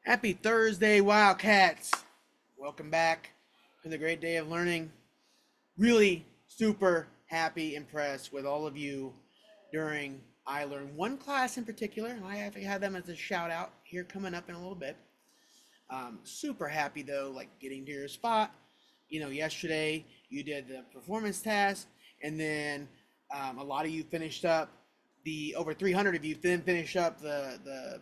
Happy Thursday, Wildcats! Welcome back to the great day of learning. Really super happy, impressed with all of you during I Learn one class in particular. And I have to have them as a shout out here coming up in a little bit. Super happy though, like getting to your spot. Yesterday you did the performance test, and then a lot of you finished up the over 300 of you then finished up the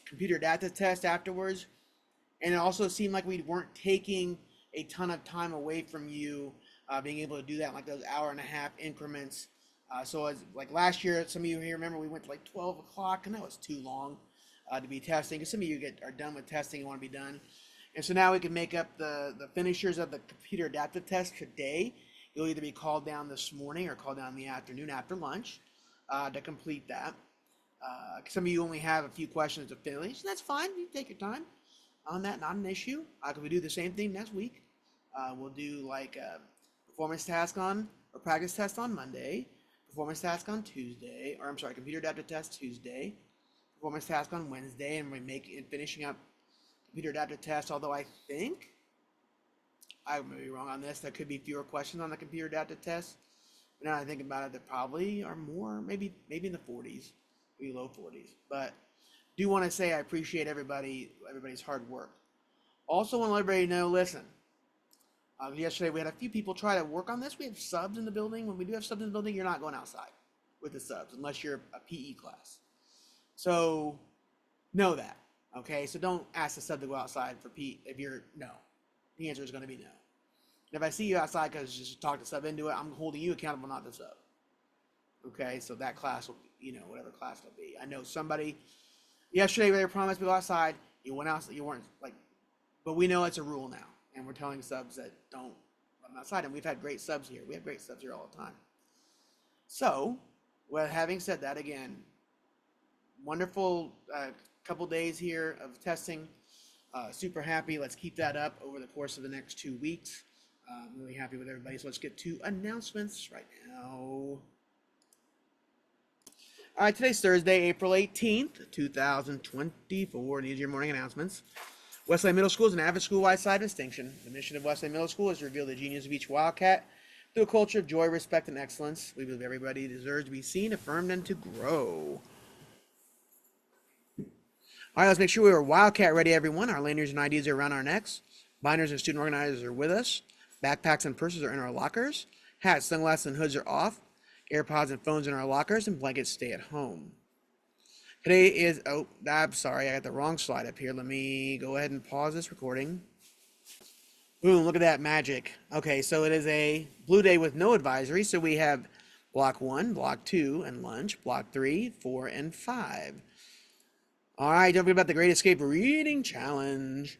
computer data test afterwards. And it also seemed like we weren't taking a ton of time away from you, being able to do that in like those hour and a half increments. So as like last year, some of you here remember we went to like 12 o'clock, and that was too long to be testing. Because some of you are done with testing and want to be done. And so now we can make up the finishers of the computer adaptive test today. You'll either be called down this morning or called down in the afternoon after lunch to complete that. Some of you only have a few questions to finish, and that's fine. You take your time on that, not an issue. Could we do the same thing next week? We'll do like a performance task on or practice test on Monday, performance task on Tuesday, or I'm sorry, computer adaptive test Tuesday, performance task on Wednesday, and finishing up computer adaptive test. Although I think I may be wrong on this, there could be fewer questions on the computer adaptive test. But now I think about it, there probably are more, maybe in the 40s, maybe low 40s. But do want to say I appreciate everybody's hard work. Also want to let everybody know, listen, yesterday we had a few people try to work on this. We have subs in the building. When we do have subs in the building, you're not going outside with the subs unless you're a PE class. So know that, okay? So don't ask the sub to go outside for PE if you're no. The answer is going to be no. And if I see you outside because you just talk the sub into it, I'm holding you accountable, not the sub. Okay, so that class will, whatever class it'll be. I know somebody yesterday they were promised to go outside. You went out. You weren't like, but we know it's a rule now, and we're telling subs that don't run outside. And we've had great subs here. We have great subs here all the time. So, well, having said that, again, wonderful couple days here of testing. Super happy. Let's keep that up over the course of the next 2 weeks. Really happy with everybody. So let's get to announcements right now. All right, today's Thursday, April 18th, 2024. These are your morning announcements. Westlake Middle School is an avid school-wide side distinction. The mission of Westlake Middle School is to reveal the genius of each Wildcat through a culture of joy, respect, and excellence. We believe everybody deserves to be seen, affirmed, and to grow. All right, let's make sure we are Wildcat ready, everyone. Our lanyards and IDs are around our necks. Binders and student organizers are with us. Backpacks and purses are in our lockers. Hats, sunglasses, and hoods are off. AirPods and phones in our lockers, and blankets stay at home. Today is, I'm sorry, I got the wrong slide up here. Let me go ahead and pause this recording. Boom, look at that magic. Okay, so it is a blue day with no advisory. So we have block 1, block 2, and lunch, block 3, 4, and 5. All right, don't forget about the Great Escape Reading Challenge.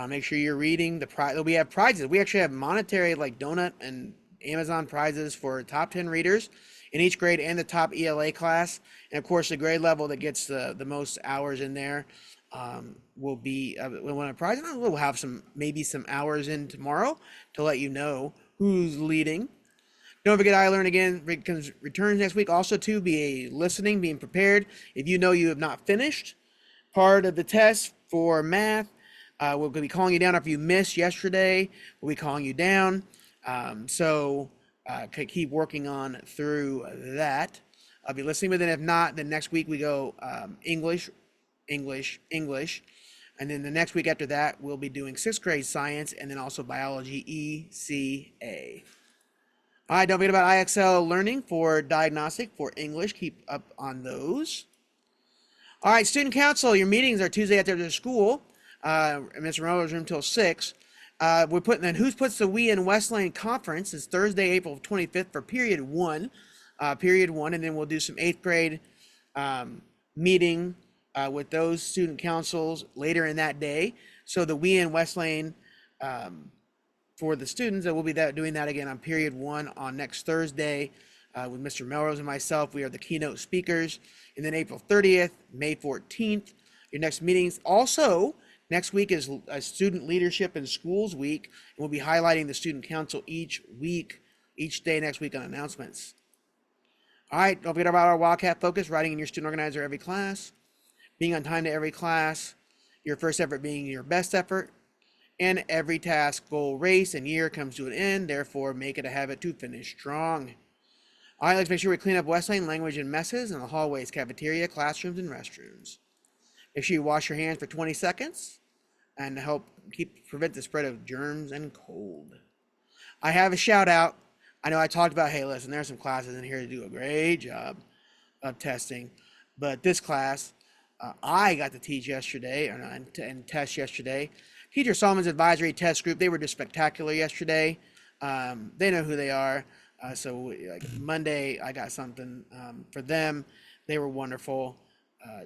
Make sure you're reading the prize. We have prizes. We actually have monetary, like donut and Amazon prizes for top 10 readers in each grade and the top ELA class. And of course, the grade level that gets the most hours in there will be we'll win a prize. And we'll have maybe some hours in tomorrow to let you know who's leading. Don't forget, I Learn Again returns next week. Also, to be listening, being prepared. If you know you have not finished part of the test for math, we'll be calling you down after you missed yesterday. We'll be calling you down. So keep working on through that. I'll be listening, but then if not, then next week we go English, English, English. And then the next week after that, we'll be doing 6th grade science and then also biology ECA. All right, don't forget about IXL Learning for diagnostic for English. Keep up on those. All right, student council, your meetings are Tuesday after the school. Mr. Melrose room till 6. We're putting in Who's Puts the We in Wesleyan Conference is Thursday, April 25th for period 1. And then we'll do some 8th grade meeting with those student councils later in that day. So the We in Wesleyan for the students, and we'll be doing that again on period 1 on next Thursday with Mr. Melrose and myself. We are the keynote speakers. And then April 30th, May 14th, your next meetings. Also, next week is a Student Leadership in Schools Week, and we'll be highlighting the Student Council each day next week on announcements. All right, don't forget about our Wildcat Focus, writing in your student organizer every class, being on time to every class, your first effort being your best effort. And every task, goal, race, and year comes to an end. Therefore, make it a habit to finish strong. All right, let's make sure we clean up West Lane language and messes in the hallways, cafeteria, classrooms, and restrooms. Make sure you wash your hands for 20 seconds and help prevent the spread of germs and cold. I have a shout out. I know I talked about, hey, listen, there's some classes in here that do a great job of testing, but this class I got to teach yesterday and test yesterday. Teacher Solomon's Advisory Test Group, they were just spectacular yesterday. They know who they are. So like Monday, I got something for them. They were wonderful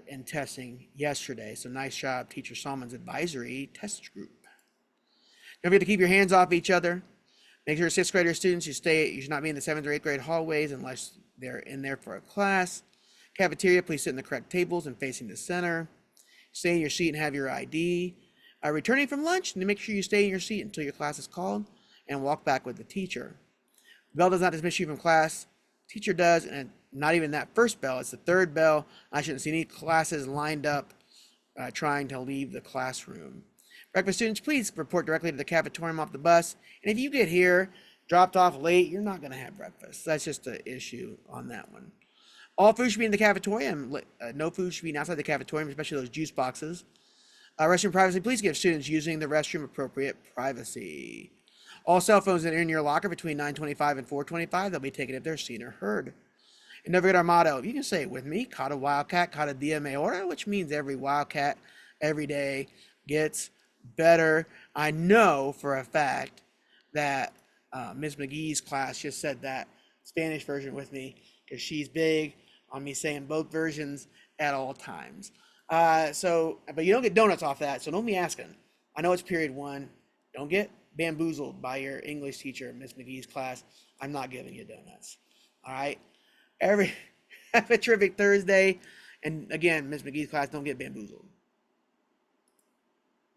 in testing yesterday. So nice job, Teacher Solomon's Advisory Test Group. Don't forget to keep your hands off each other. Make sure sixth grader students, you should not be in the seventh or eighth grade hallways unless they're in there for a class. Cafeteria, please sit in the correct tables and facing the center. Stay in your seat and have your ID. Returning from lunch, make sure you stay in your seat until your class is called and walk back with the teacher. Bell does not dismiss you from class. Teacher does, and not even that first bell. It's the third bell. I shouldn't see any classes lined up trying to leave the classroom. Breakfast students, please report directly to the cafetorium off the bus. And if you get here, dropped off late, you're not going to have breakfast. That's just an issue on that one. All food should be in the cafetorium. No food should be outside the cafetorium, especially those juice boxes. Restroom privacy, please give students using the restroom appropriate privacy. All cell phones that are in your locker between 9:25 and 4:25, they'll be taken if they're seen or heard. And don't forget our motto. You can say it with me: Cada Wildcat, cada dia mejora, which means every Wildcat, every day gets better. I know for a fact that Ms. McGee's class just said that Spanish version with me because she's big on me saying both versions at all times. But you don't get donuts off that, so don't be asking. I know it's period one. Don't get bamboozled by your English teacher in Miss McGee's class. I'm not giving you donuts. All right? Have a terrific Thursday. And again, Miss McGee's class, don't get bamboozled.